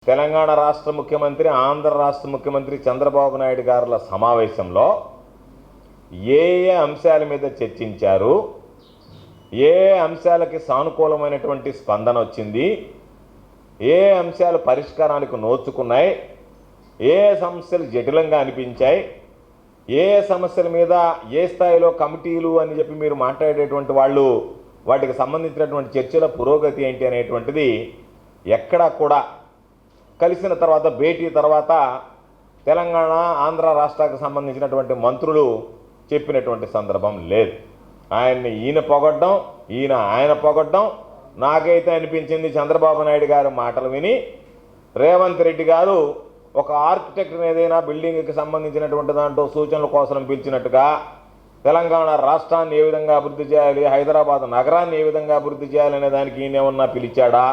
తెలంగాణ రాష్ట్ర ముఖ్యమంత్రి, ఆంధ్ర రాష్ట్ర ముఖ్యమంత్రి చంద్రబాబు నాయుడు గారుల సమావేశంలో ఏ అంశాల మీద చర్చించారు, ఏ అంశాలకి సానుకూలమైనటువంటి స్పందన వచ్చింది, ఏ అంశాలు పరిష్కారానికి నోచుకున్నాయి, ఏ సమస్యలు జటిలంగా అనిపించాయి, ఏ సమస్యల మీద ఏ స్థాయిలో కమిటీలు అని చెప్పి మీరు మాట్లాడేటువంటి వాళ్ళు వాటికి సంబంధించినటువంటి చర్చల పురోగతి ఏంటి అనేటువంటిది ఎక్కడా కూడా కలిసిన తర్వాత భేటీ తర్వాత తెలంగాణ ఆంధ్ర రాష్ట్రాలకు సంబంధించినటువంటి మంత్రులు చెప్పినటువంటి సందర్భం లేదు. ఆయన్ని ఈయన పొగడ్డం, ఆయన పొగడ్డం. నాకైతే అనిపించింది చంద్రబాబు నాయుడు గారు మాటలు విని రేవంత్ రెడ్డి గారు ఒక ఆర్కిటెక్ట్ని ఏదైనా బిల్డింగ్కి సంబంధించినటువంటి దాంట్లో సూచనల కోసం పిలిచినట్టుగా తెలంగాణ రాష్ట్రాన్ని ఏ విధంగా అభివృద్ధి చేయాలి, హైదరాబాద్ నగరాన్ని ఏ విధంగా అభివృద్ధి చేయాలనే దానికి ఈయనేమన్నా పిలిచాడా?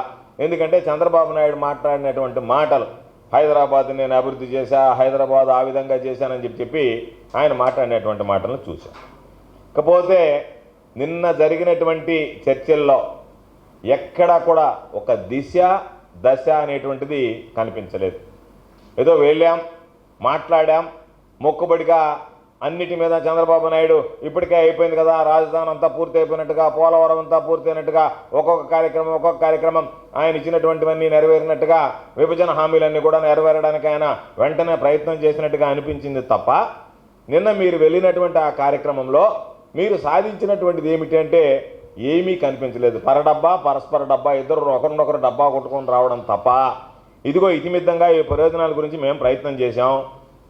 ఎందుకంటే చంద్రబాబు నాయుడు మాట్లాడినటువంటి మాటలు హైదరాబాద్ నేను అభివృద్ధి చేశా, హైదరాబాద్ ఆ విధంగా చేశానని చెప్పి ఆయన మాట్లాడినటువంటి మాటలను చూశాం. ఇకపోతే నిన్న జరిగినటువంటి చర్చల్లో ఎక్కడా కూడా ఒక దిశ దశ అనేటువంటిది కనిపించలేదు. ఏదో వెళ్ళాం, మాట్లాడాం, మొక్కుబడిగా అన్నిటి మీద చంద్రబాబు నాయుడు ఇప్పటికే అయిపోయింది కదా, రాజధాని అంతా పూర్తి అయిపోయినట్టుగా, పోలవరం అంతా పూర్తి అయినట్టుగా, ఒక్కొక్క కార్యక్రమం ఆయన ఇచ్చినటువంటివన్నీ నెరవేరినట్టుగా, విభజన హామీలన్నీ కూడా నెరవేరడానికి ఆయన వెంటనే ప్రయత్నం చేసినట్టుగా అనిపించింది తప్ప నిన్న మీరు వెళ్ళినటువంటి ఆ కార్యక్రమంలో మీరు సాధించినటువంటిది ఏమిటంటే ఏమీ కనిపించలేదు. పరస్పర డబ్బా, ఇద్దరు ఒకరినొకరు డబ్బా కొట్టుకొని రావడం తప్ప ఇదిగో ఇతిమిద్దంగా ఈ ప్రయోజనాల గురించి మేము ప్రయత్నం చేశాం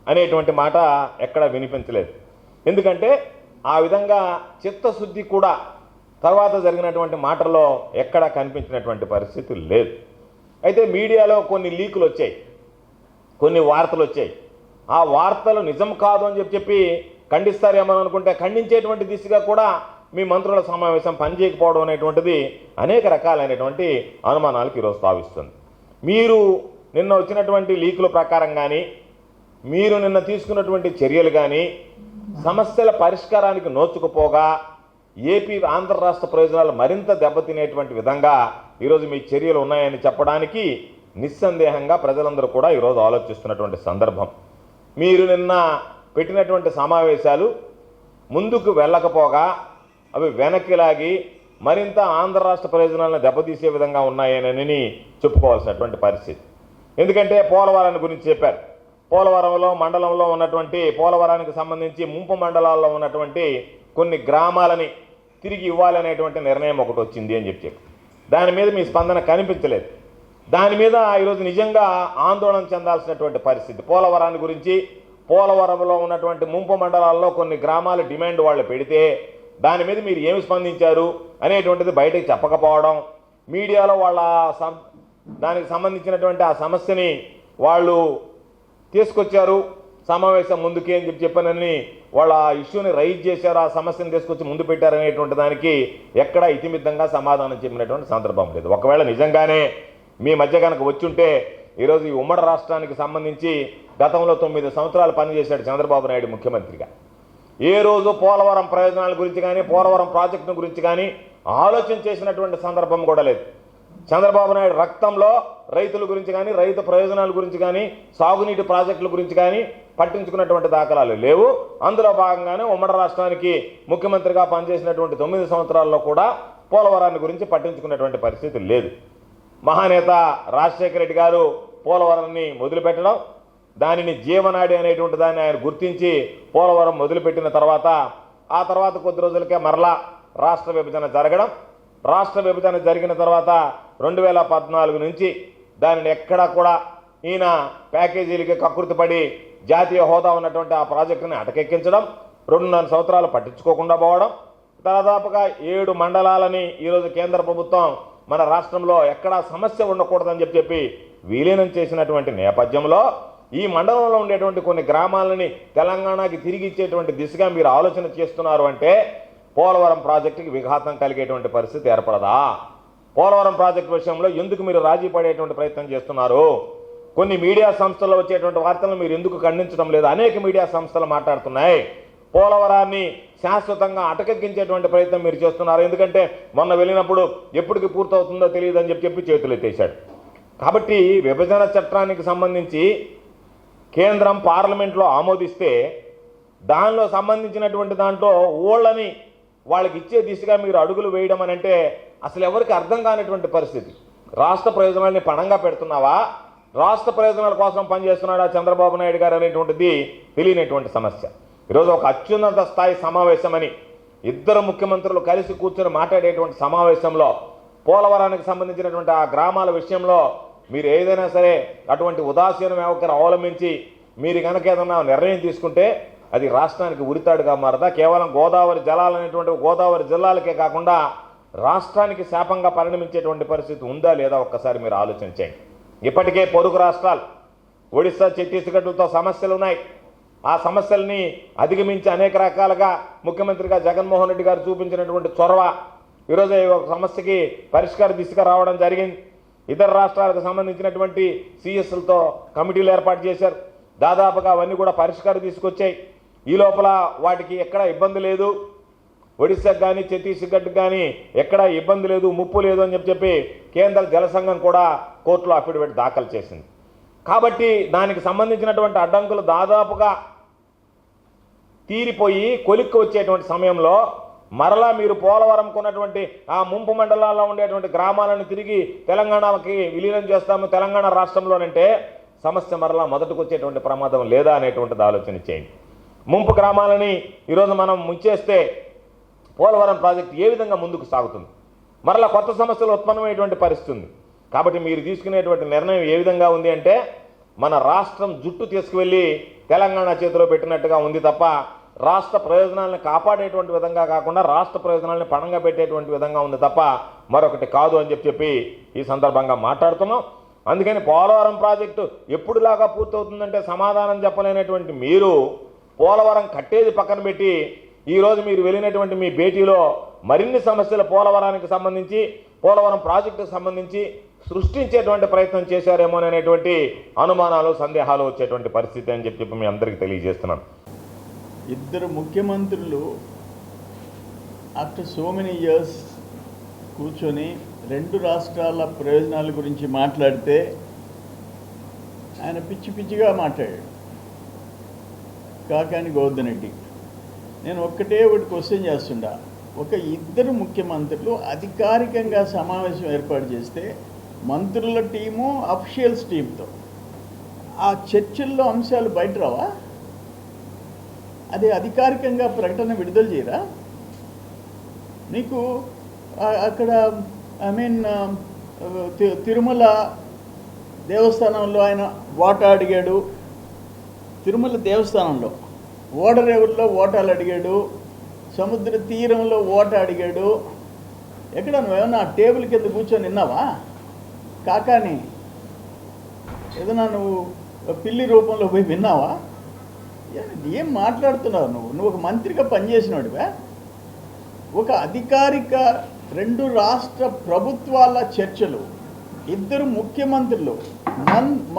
అనేటువంటి మాట ఎక్కడ వినిపించలేదు. ఎందుకంటే ఆ విధంగా చిత్తశుద్ధి కూడా తర్వాత జరిగినటువంటి మాటల్లో ఎక్కడ కనిపించినటువంటి పరిస్థితి లేదు. అయితే మీడియాలో కొన్ని లీకులు వచ్చాయి, కొన్ని వార్తలు వచ్చాయి. ఆ వార్తలు నిజం కాదు అని చెప్పి ఖండిస్తారేమో అనుకుంటే ఖండించేటువంటి దిశగా కూడా మీ మంత్రుల సమావేశం పనిచేయకపోవడం అనేటువంటిది అనేక రకాలైనటువంటి అనుమానాలకు ఈరోజు తావిస్తుంది. మీరు నిన్న వచ్చినటువంటి లీకుల ప్రకారం కానీ, మీరు నిన్న తీసుకున్నటువంటి చర్యలు కానీ సమస్యల పరిష్కారానికి నోచుకుపోగా ఏపీ ఆంధ్ర రాష్ట్ర ప్రయోజనాలు మరింత దెబ్బతినేటువంటి విధంగా ఈరోజు మీ చర్యలు ఉన్నాయని చెప్పడానికి నిస్సందేహంగా ప్రజలందరూ కూడా ఈరోజు ఆలోచిస్తున్నటువంటి సందర్భం. మీరు నిన్న పెట్టినటువంటి సమావేశాలు ముందుకు వెళ్ళకపోగా అవి వెనక్కి లాగి మరింత ఆంధ్ర రాష్ట్ర ప్రయోజనాలను దెబ్బతీసే విధంగా ఉన్నాయని చెప్పుకోవాల్సినటువంటి పరిస్థితి. ఎందుకంటే పోలవరాన్ని గురించి చెప్పారు. పోలవరంలో మండలంలో ఉన్నటువంటి పోలవరానికి సంబంధించి ముంపు మండలాల్లో ఉన్నటువంటి కొన్ని గ్రామాలని తిరిగి ఇవ్వాలనేటువంటి నిర్ణయం ఒకటి వచ్చింది అని చెప్పి దాని మీద మీ స్పందన కనిపించలేదు. దాని మీద ఈరోజు నిజంగా ఆందోళన చెందాల్సినటువంటి పరిస్థితి. పోలవరాన్ని గురించి పోలవరంలో ఉన్నటువంటి ముంపు మండలాల్లో కొన్ని గ్రామాల డిమాండ్ వాళ్ళు పెడితే దాని మీద మీరు ఏమి స్పందించారు అనేటువంటిది బయటకు చెప్పకపోవడం, మీడియాలో వాళ్ళ దానికి సంబంధించినటువంటి ఆ సమస్యని వాళ్ళు తీసుకొచ్చారు సమావేశం ముందుకి అని చెప్పానని వాళ్ళ ఇష్యూని రైజ్ చేశారు, ఆ సమస్యను తీసుకొచ్చి ముందు పెట్టారనేటువంటి దానికి ఎక్కడ ఇతిమిద్దంగా సమాధానం చెప్పినటువంటి సందర్భం లేదు. ఒకవేళ నిజంగానే మీ మధ్య కనుక వచ్చుంటే ఈరోజు ఈ ఉమ్మడి రాష్ట్రానికి సంబంధించి గతంలో 9 సంవత్సరాలు పనిచేశాడు చంద్రబాబు నాయుడు ముఖ్యమంత్రిగా. ఏ రోజు పోలవరం ప్రయోజనాల గురించి కానీ, పోలవరం ప్రాజెక్టుల గురించి కానీ ఆలోచన చేసినటువంటి సందర్భం కూడా లేదు. చంద్రబాబు నాయుడు రక్తంలో రైతుల గురించి కానీ, రైతు ప్రయోజనాల గురించి కానీ, సాగునీటి ప్రాజెక్టుల గురించి కానీ పట్టించుకున్నటువంటి దాఖలాలు లేవు. అందులో భాగంగానే ఉమ్మడి రాష్ట్రానికి ముఖ్యమంత్రిగా పనిచేసినటువంటి 9 సంవత్సరాల్లో కూడా పోలవరాన్ని గురించి పట్టించుకున్నటువంటి పరిస్థితి లేదు. మహానేత రాజశేఖర రెడ్డి గారు పోలవరాన్ని మొదలుపెట్టడం, దానిని జీవనాడి అనేటువంటి దాన్ని ఆయన గుర్తించి పోలవరం మొదలుపెట్టిన తర్వాత ఆ తర్వాత కొద్ది రోజులకే మరలా రాష్ట్ర విభజన జరగడం, రాష్ట్ర విభజన జరిగిన తర్వాత 2014 నుంచి దానిని ఎక్కడా కూడా ఈయన ప్యాకేజీలకి కకృతిపడి జాతీయ హోదా ఉన్నటువంటి ఆ ప్రాజెక్టుని అటకెక్కించడం, 2.5 సంవత్సరాలు పట్టించుకోకుండా పోవడం, దాదాపుగా 7 మండలాలని ఈరోజు కేంద్ర ప్రభుత్వం మన రాష్ట్రంలో ఎక్కడా సమస్య ఉండకూడదని చెప్పి విలీనం చేసినటువంటి నేపథ్యంలో ఈ మండలంలో ఉండేటువంటి కొన్ని గ్రామాలని తెలంగాణకి తిరిగి ఇచ్చేటువంటి దిశగా మీరు ఆలోచన చేస్తున్నారు అంటే పోలవరం ప్రాజెక్టుకి విఘాతం కలిగేటువంటి పరిస్థితి ఏర్పడదా? పోలవరం ప్రాజెక్టు విషయంలో ఎందుకు మీరు రాజీ పడేటువంటి ప్రయత్నం చేస్తున్నారు? కొన్ని మీడియా సంస్థల్లో వచ్చేటువంటి వార్తలను మీరు ఎందుకు ఖండించడం లేదు? అనేక మీడియా సంస్థలు మాట్లాడుతున్నాయి. పోలవరాన్ని శాశ్వతంగా అటకెక్కించేటువంటి ప్రయత్నం మీరు చేస్తున్నారు. ఎందుకంటే మొన్న వెళ్ళినప్పుడు ఎప్పటికి పూర్తవుతుందో తెలియదని చెప్పి చేతులు ఎత్తేశాడు. కాబట్టి విభజన చట్టానికి సంబంధించి కేంద్రం పార్లమెంట్లో ఆమోదిస్తే దానిలో సంబంధించినటువంటి దాంట్లో ఓళ్ళని వాళ్ళకి ఇచ్చే దిశగా మీరు అడుగులు వేయడం అని అంటే అసలు ఎవరికి అర్థం కానిటువంటి పరిస్థితి. రాష్ట్ర ప్రయోజనాలని పణంగా పెడుతున్నావా, రాష్ట్ర ప్రయోజనాల కోసం పనిచేస్తున్నాడా చంద్రబాబు నాయుడు గారు అనేటువంటిది తెలియనటువంటి సమస్య. ఈరోజు ఒక అత్యున్నత స్థాయి సమావేశమని ఇద్దరు ముఖ్యమంత్రులు కలిసి కూర్చొని మాట్లాడేటువంటి సమావేశంలో పోలవరానికి సంబంధించినటువంటి ఆ గ్రామాల విషయంలో మీరు ఏదైనా సరే అటువంటి ఉదాసీన వ్యవహారం అవలంబించి మీరు కనుక ఏదైనా నిర్ణయం తీసుకుంటే అది రాష్ట్రానికి ఉరితాడుగా మారదా? కేవలం గోదావరి జలాలు అనేటువంటి గోదావరి జిల్లాలకే కాకుండా రాష్ట్రానికి శాపంగా పరిణమించేటువంటి పరిస్థితి ఉందా లేదా ఒక్కసారి మీరు ఆలోచన చేయండి. ఇప్పటికే పొరుగు రాష్ట్రాలు ఒడిశా, ఛత్తీస్గఢ్లతో సమస్యలు ఉన్నాయి. ఆ సమస్యల్ని అధిగమించి అనేక రకాలుగా ముఖ్యమంత్రిగా జగన్మోహన్ రెడ్డి గారు చూపించినటువంటి చొరవ ఈరోజు ఒక సమస్యకి పరిష్కార దిశగా రావడం జరిగింది. ఇతర రాష్ట్రాలకు సంబంధించినటువంటి సిఎస్లతో కమిటీలు ఏర్పాటు చేశారు. దాదాపుగా అవన్నీ కూడా పరిష్కారం తీసుకొచ్చాయి. ఈ లోపల వాటికి ఎక్కడ ఇబ్బంది లేదు, ఒడిశాకు కానీ ఛత్తీస్గఢ్కి కానీ ఎక్కడ ఇబ్బంది లేదు, ముప్పు లేదు అని చెప్పి కేంద్ర జలసంఘం కూడా కోర్టులో అఫిడవిట్ దాఖలు చేసింది. కాబట్టి దానికి సంబంధించినటువంటి అడ్డంకులు దాదాపుగా తీరిపోయి కొలిక్కి వచ్చేటువంటి సమయంలో మరలా మీరు పోలవరం కొన్నటువంటి ఆ ముంపు మండలాల్లో ఉండేటువంటి గ్రామాలను తిరిగి తెలంగాణకి విలీనం చేస్తాము తెలంగాణ రాష్ట్రంలోనంటే సమస్య మరలా మొదటికి వచ్చేటువంటి ప్రమాదం లేదా అనేటువంటిది ఆలోచన చేయండి. ముంపు గ్రామాలని ఈరోజు మనం ముంచేస్తే పోలవరం ప్రాజెక్టు ఏ విధంగా ముందుకు సాగుతుంది? మరలా కొత్త సమస్యలు ఉత్పన్నమైనటువంటి పరిస్థితి ఉంది. కాబట్టి మీరు తీసుకునేటువంటి నిర్ణయం ఏ విధంగా ఉంది అంటే మన రాష్ట్రం జుట్టు తీసుకువెళ్ళి తెలంగాణ చేతిలో పెట్టినట్టుగా ఉంది తప్ప రాష్ట్ర ప్రయోజనాలను కాపాడేటువంటి విధంగా కాకుండా రాష్ట్ర ప్రయోజనాలను పణంగా పెట్టేటువంటి విధంగా ఉంది తప్ప మరొకటి కాదు అని చెప్పి ఈ సందర్భంగా మాట్లాడుతున్నాం. అందుకని పోలవరం ప్రాజెక్టు ఎప్పుడులాగా పూర్తవుతుందంటే సమాధానం చెప్పలేనటువంటి మీరు పోలవరం కట్టేది పక్కన పెట్టి ఈరోజు మీరు వెళ్ళినటువంటి మీ భేటీలో మరిన్ని సమస్యలు పోలవరానికి సంబంధించి పోలవరం ప్రాజెక్టుకు సంబంధించి సృష్టించేటువంటి ప్రయత్నం చేశారేమోననేటువంటి అనుమానాలు, సందేహాలు వచ్చేటువంటి పరిస్థితి అని చెప్పి మీ అందరికీ తెలియజేస్తున్నాను. ఇద్దరు ముఖ్యమంత్రులు ఆఫ్టర్ సో మెనీ ఇయర్స్ కూర్చొని రెండు రాష్ట్రాల ప్రయోజనాల గురించి మాట్లాడితే ఆయన పిచ్చి పిచ్చిగా మాట్లాడాడు. కాకాని గోవర్ధన్ రెడ్డి, నేను ఒకటి క్వశ్చన్ చేస్తుండా, ఒక ఇద్దరు ముఖ్యమంత్రులు అధికారికంగా సమావేశం ఏర్పాటు చేస్తే మంత్రుల టీము అఫీషియల్స్ టీంతో ఆ చర్చల్లో అంశాలు బయట రావా? అది అధికారికంగా ప్రకటన విడుదల చేయరా? నీకు అక్కడ తిరుమల దేవస్థానంలో ఆయన ఓటా అడిగాడు, తిరుమల దేవస్థానంలో ఓడరేవుల్లో ఓటాలు అడిగాడు, సముద్ర తీరంలో ఓటా అడిగాడు. ఎక్కడ నువ్వేమన్నా టేబుల్ కింద కూర్చొని విన్నావా? కాకాని ఏదన్నా నువ్వు పిల్లి రూపంలో పోయి విన్నావా? ఏం మాట్లాడుతున్నావు నువ్వు ఒక మంత్రిగా పనిచేసినాడువా? ఒక అధికారిక రెండు రాష్ట్ర ప్రభుత్వాల చర్చలు, ఇద్దరు ముఖ్యమంత్రులు,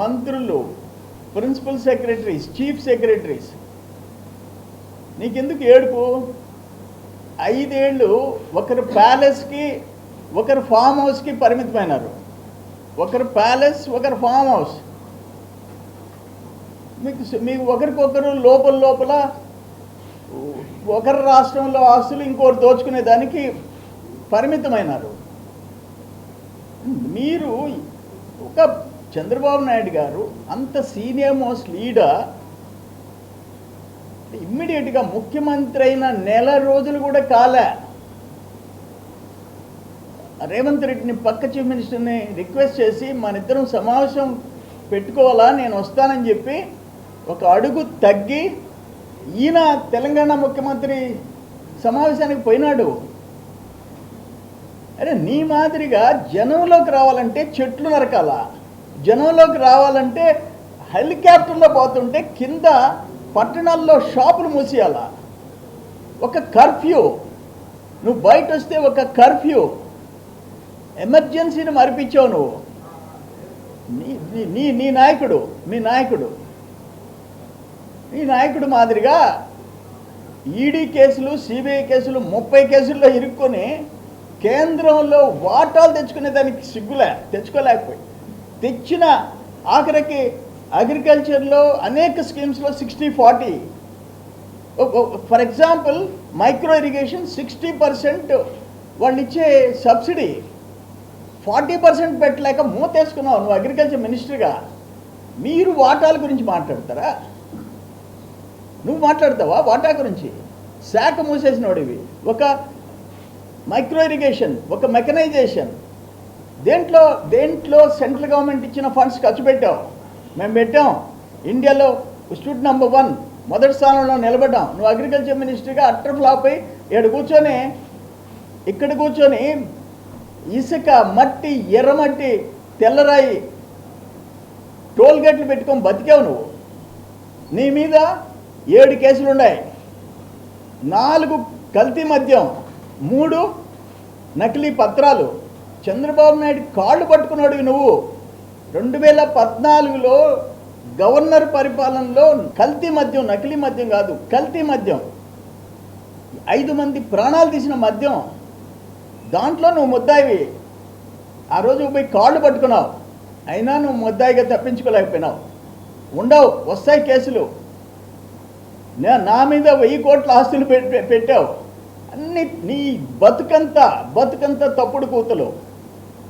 మంత్రులు, ప్రిన్సిపల్ సెక్రటరీస్, చీఫ్ సెక్రటరీస్, నీకెందుకు ఏడుపు? 5 ఏళ్ళు ఒకరు ప్యాలెస్కి ఒకరు ఫామ్ హౌస్కి పరిమితమైనారు. ఒకరు ప్యాలెస్, ఒకరు ఫామ్ హౌస్. మీకు ఒకరికొకరు లోపల ఒకరి రాష్ట్రంలో ఆస్తులు ఇంకోటి దోచుకునే దానికి పరిమితమైనారు. మీరు ఒక చంద్రబాబు నాయుడు గారు అంత సీనియర్ మోస్ట్ లీడర్ ఇమ్మీడియట్గా ముఖ్యమంత్రి అయిన నెల రోజులు కూడా కాలే రేవంత్ రెడ్డిని పక్క చీఫ్ మినిస్టర్ని రిక్వెస్ట్ చేసి మన ఇద్దరం సమావేశం పెట్టుకోవాలా, నేను వస్తానని చెప్పి ఒక అడుగు తగ్గి ఈయన తెలంగాణ ముఖ్యమంత్రి సమావేశానికి పోయినాడు. అరే నీ మాదిరిగా జనంలోకి రావాలంటే చెట్లు నరకాల, జనంలోకి రావాలంటే హెలికాప్టర్లో పోతుంటే కింద పట్టణాల్లో షాపులు మూసేయాల. ఒక కర్ఫ్యూ, నువ్వు బయట వస్తే ఒక కర్ఫ్యూ, ఎమర్జెన్సీని మరిపించావు నువ్వు. నీ నాయకుడు మాదిరిగా ఈడీ కేసులు, సిబిఐ కేసులు 30 కేసుల్లో ఇరుక్కొని కేంద్రంలో వాటాలు తెచ్చుకునే దానికి తెచ్చుకోలేకపోయి తెచ్చిన ఆఖరికి అగ్రికల్చర్లో అనేక స్కీమ్స్లో 60-40. ఫర్ ఎగ్జాంపుల్ మైక్రో ఇరిగేషన్ 60% వాళ్ళు ఇచ్చే సబ్సిడీ 40% పెట్టలేక మూతేసుకున్నావు నువ్వు అగ్రికల్చర్ మినిస్టర్గా. మీరు వాటాల గురించి మాట్లాడతారా? నువ్వు మాట్లాడతావా వాటా గురించి? శాఖ మూసేసినోడివి. ఒక మైక్రో ఇరిగేషన్, ఒక మెకనైజేషన్, దేంట్లో సెంట్రల్ గవర్నమెంట్ ఇచ్చిన ఫండ్స్ ఖర్చు పెట్టావు. మేము పెట్టాం. ఇండియాలో స్టూడ్ నెంబర్ 1 మొదటి స్థానంలో నిలబడ్డాం. నువ్వు అగ్రికల్చర్ మినిస్టర్గా అట్టర్ ఫ్లాప్ అయి ఇక్కడ కూర్చొని ఇసుక, మట్టి, ఎర్రమట్టి, తెల్లరాయి, టోల్ గేట్లు పెట్టుకొని బతికావు నువ్వు. నీ మీద 7 కేసులు ఉన్నాయి. 4 కల్తీ మద్యం, 3 నకిలీ పత్రాలు. చంద్రబాబు నాయుడు కాళ్ళు పట్టుకున్నాడు నువ్వు. 2014లో గవర్నర్ పరిపాలనలో కల్తీ మద్యం, నకిలీ మద్యం కాదు, కల్తీ మద్యం, 5 మంది ప్రాణాలు తీసిన మద్యం, దాంట్లో నువ్వు ముద్దాయివి. ఆ రోజు పోయి కాళ్ళు పట్టుకున్నావు. అయినా నువ్వు ముద్దాయిగా తప్పించుకోలేకపోయినావు. వస్తాయి కేసులు. నా మీద 1000 కోట్ల ఆస్తులు పెట్టావు. అన్ని నీ బతుకంతా తప్పుడు కూతలు,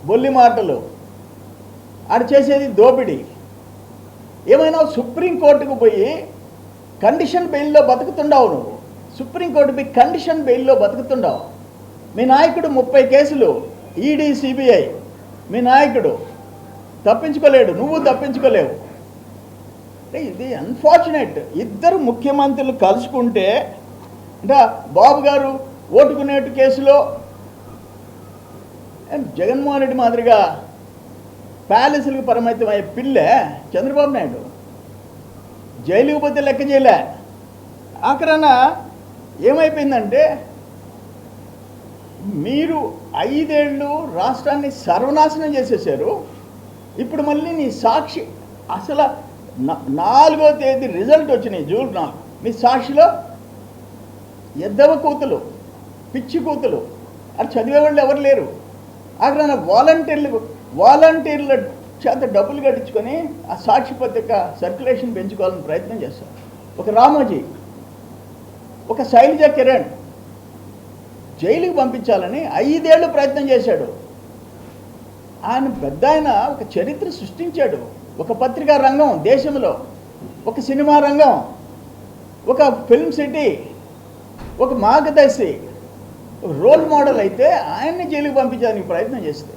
బొల్లి మాటలు. ఆడు చేసేది దోపిడీ. ఏమైనా సుప్రీంకోర్టుకు పోయి కండిషన్ బెయిల్లో బతుకుతుండవు నువ్వు. సుప్రీంకోర్టు పోయి కండిషన్ బెయిల్లో బతుకుతుండవు. మీ నాయకుడు 30 కేసులు, ఈడీ, సిబిఐ. మీ నాయకుడు తప్పించుకోలేడు, నువ్వు తప్పించుకోలేవు. అంటే ఇది అన్ఫార్చునేట్. ఇద్దరు ముఖ్యమంత్రులు కలుసుకుంటే అంటే బాబు గారు ఓటుకునేటు కేసులో జగన్మోహన్ రెడ్డి మాదిరిగా ప్యాలెస్లకు పరిమితమయ్యే పిల్లే చంద్రబాబు నాయుడు. జైలుకి పోతే లెక్క చేయలే. ఆఖరణ ఏమైపోయిందంటే మీరు 5 ఏళ్ళు రాష్ట్రాన్ని సర్వనాశనం చేసేసారు. ఇప్పుడు మళ్ళీ నీ సాక్షి అసలు 4వ తేదీ రిజల్ట్ వచ్చినాయి, జూన్ 4. మీ సాక్షిలో ఎద్దవ కూతులు, పిచ్చి కూతులు, అది చదివేవాళ్ళు ఎవరు లేరు. ఆఖరణ వాలంటీర్ల చేత డబ్బులు కట్టించుకొని ఆ సాక్షి పత్రిక సర్క్యులేషన్ పెంచుకోవాలని ప్రయత్నం చేస్తారు. ఒక రామోజీ, ఒక శైలజ కిరణ్ జైలుకి పంపించాలని 5 ఏళ్ళు ప్రయత్నం చేశాడు. ఆయన పెద్ద ఒక చరిత్ర సృష్టించాడు. ఒక పత్రికా రంగం దేశంలో, ఒక సినిమా రంగం, ఒక ఫిల్మ్ సిటీ, ఒక మార్గదర్శి, రోల్ మోడల్ అయితే ఆయన్ని జైలుకి పంపించడానికి ప్రయత్నం చేస్తే,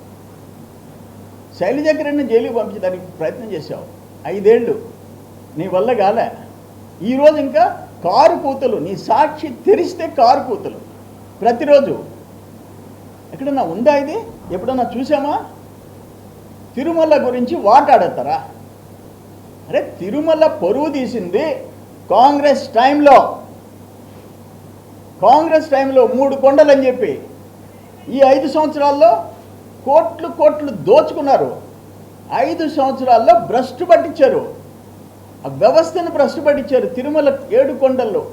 శైలజ కిరణ్ని జైలుకి పంపించడానికి ప్రయత్నం చేశావు. 5 ఏళ్ళు నీ వల్ల కాలే. ఈరోజు ఇంకా కారు కూతలు, నీ సాక్షి తెరిస్తే కారు కూతలు ప్రతిరోజు. ఎక్కడన్నా ఉందా ఇది? ఎప్పుడన్నా చూసామా? తిరుమల గురించి వాటాడతారా? అరే తిరుమల పరువు తీసింది కాంగ్రెస్ టైంలో 3 కొండలు అని చెప్పి ఈ 5 సంవత్సరాల్లో కోట్లు దోచుకున్నారు. 5 సంవత్సరాల్లో భ్రష్టు పట్టించారు. ఆ వ్యవస్థను భ్రష్టు పట్టించారు. తిరుమల 7 కొండల్లో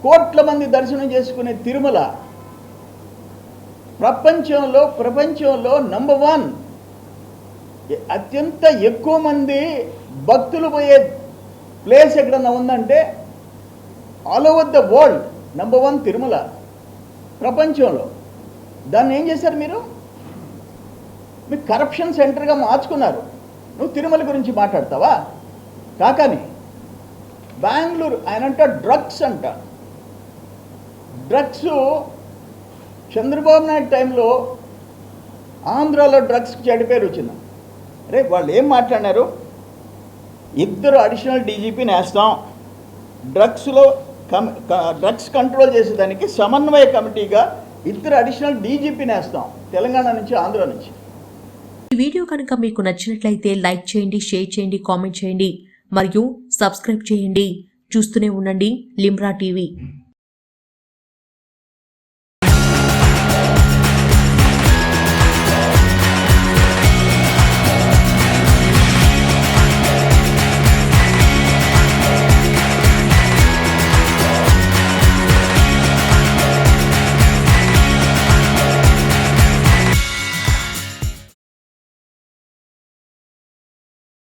కోట్ల మంది దర్శనం చేసుకునే తిరుమల ప్రపంచంలో నంబర్ 1, అత్యంత ఎక్కువ మంది భక్తులు పోయే ప్లేస్ ఎక్కడన్నా ఉందంటే all over the world number 1 Tirumala ప్రపంచంలో. దాన్ని ఏం చేశారు మీరు కరప్షన్ సెంటర్గా మార్చుకున్నారు. నువ్వు తిరుమల గురించి మాట్లాడతావా? కాకని బెంగళూరు ఆయనంట డ్రగ్స్ అంట. డ్రగ్స్ చంద్రబాబు నాయుడు టైంలో ఆంధ్రాలో డ్రగ్స్కి చెడ్డ పేరు వచ్చింది. అరే వాళ్ళు ఏం మాట్లాడినారు? 2 అడిషనల్ డీజీపీని వేస్తాం, డ్రగ్స్ కంట్రోల్ చేసేదానికి సమన్వయ కమిటీగా 2 అడిషనల్ డీజీపీని వేస్తాం, తెలంగాణ నుంచి, ఆంధ్ర నుంచి. ఈ వీడియో కనుక మీకు నచ్చినట్లయితే లైక్ చేయండి, షేర్ చేయండి, కామెంట్ చేయండి మరియు సబ్స్క్రైబ్ చేయండి. చూస్తూనే ఉండండి లిమ్రా టీవీ.